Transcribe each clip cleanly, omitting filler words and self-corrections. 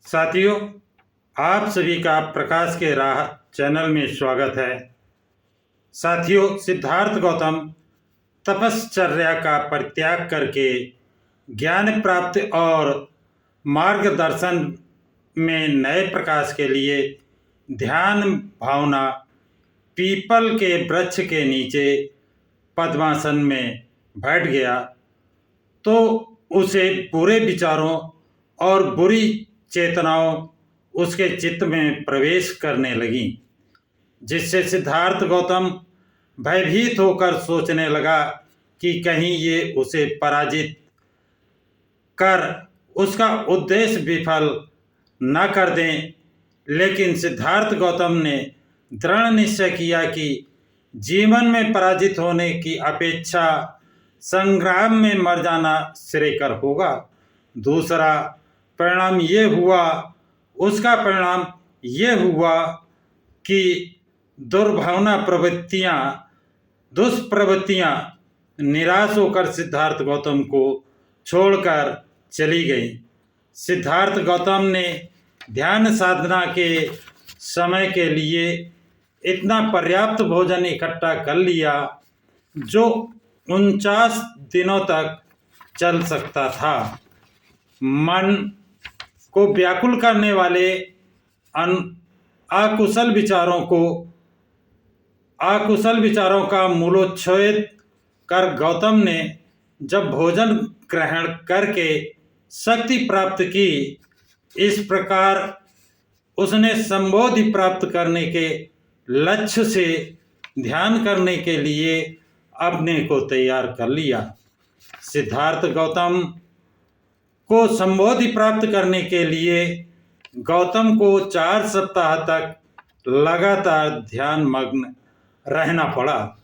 साथियों, आप सभी का प्रकाश के राह चैनल में स्वागत है। साथियों, सिद्धार्थ गौतम तपश्चर्या का परित्याग करके ज्ञान प्राप्ति और मार्गदर्शन में नए प्रकाश के लिए ध्यान भावना पीपल के वृक्ष के नीचे पद्मासन में बैठ गया तो उसे बुरे विचारों और बुरी चेतनाओं उसके चित्त में प्रवेश करने लगीं, जिससे सिद्धार्थ गौतम भयभीत होकर सोचने लगा कि कहीं ये उसे पराजित कर उसका उद्देश्य विफल न कर दें। लेकिन सिद्धार्थ गौतम ने दृढ़ निश्चय किया कि जीवन में पराजित होने की अपेक्षा संग्राम में मर जाना श्रेयकर होगा। दूसरा परिणाम ये हुआ उसका परिणाम ये हुआ कि दुष्प्रवृत्तियां निराश होकर सिद्धार्थ गौतम को छोड़कर चली गई। सिद्धार्थ गौतम ने ध्यान साधना के समय के लिए इतना पर्याप्त भोजन इकट्ठा कर लिया जो 49 दिनों तक चल सकता था। मन को व्याकुल करने वाले अकुशल विचारों का मूलोच्छेद कर गौतम ने जब भोजन ग्रहण करके शक्ति प्राप्त की, इस प्रकार उसने संबोधि प्राप्त करने के लक्ष्य से ध्यान करने के लिए अपने को तैयार कर लिया। सिद्धार्थ गौतम को संबोधि प्राप्त करने के लिए गौतम को 4 सप्ताह तक लगातार ध्यान मग्न रहना पड़ा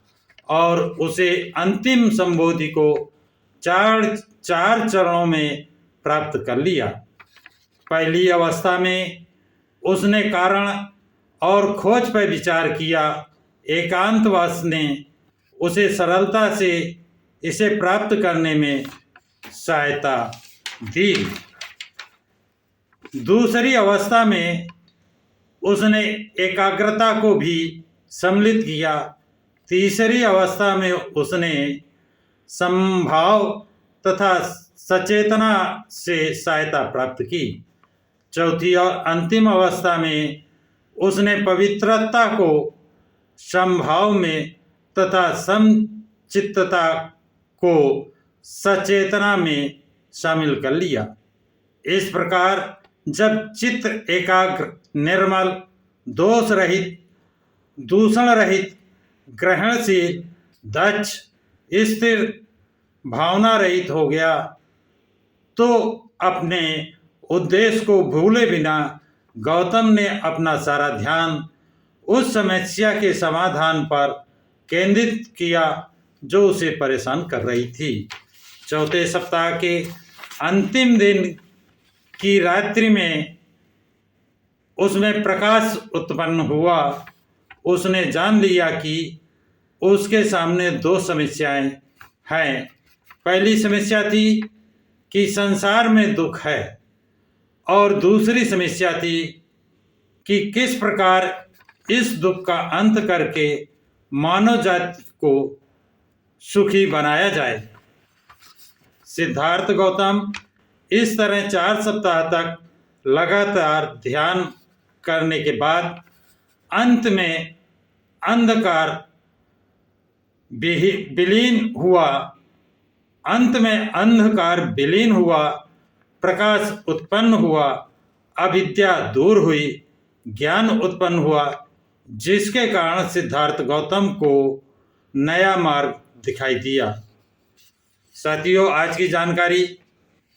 और उसे अंतिम संबोधि को चार चरणों में प्राप्त कर लिया। पहली अवस्था में उसने कारण और खोज पर विचार किया। एकांतवास ने उसे सरलता से इसे प्राप्त करने में सहायता दी। दूसरी अवस्था में उसने एकाग्रता को भी सम्मिलित किया। तीसरी अवस्था में उसने समभाव तथा सचेतना से सहायता प्राप्त की। चौथी और अंतिम अवस्था में उसने पवित्रता को समभाव में तथा समचित्तता को सचेतना में शामिल कर लिया। इस प्रकार जब चित्त एकाग्र, निर्मल, दोष रहित, दूषण रहित, ग्रहणशील, दक्ष, स्थिर, भावना रहित हो गया तो अपने उद्देश्य को भूले बिना गौतम ने अपना सारा ध्यान उस समस्या के समाधान पर केंद्रित किया जो उसे परेशान कर रही थी। चौथे सप्ताह के अंतिम दिन की रात्रि में उसमें प्रकाश उत्पन्न हुआ। उसने जान लिया कि उसके सामने 2 समस्याएं हैं। पहली समस्या थी कि संसार में दुख है और दूसरी समस्या थी कि किस प्रकार इस दुख का अंत करके मानव जाति को सुखी बनाया जाए। सिद्धार्थ गौतम इस तरह 4 सप्ताह तक लगातार ध्यान करने के बाद अंत में अंधकार विलीन हुआ, प्रकाश उत्पन्न हुआ, अविद्या दूर हुई, ज्ञान उत्पन्न हुआ, जिसके कारण सिद्धार्थ गौतम को नया मार्ग दिखाई दिया। साथियों, आज की जानकारी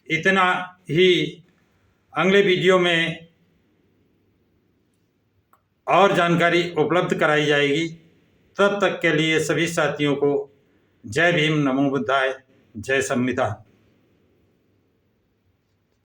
इतना ही। अगले वीडियो में और जानकारी उपलब्ध कराई जाएगी। तब तक के लिए सभी साथियों को जय भीम, नमो बुद्धाय, जय संविधान।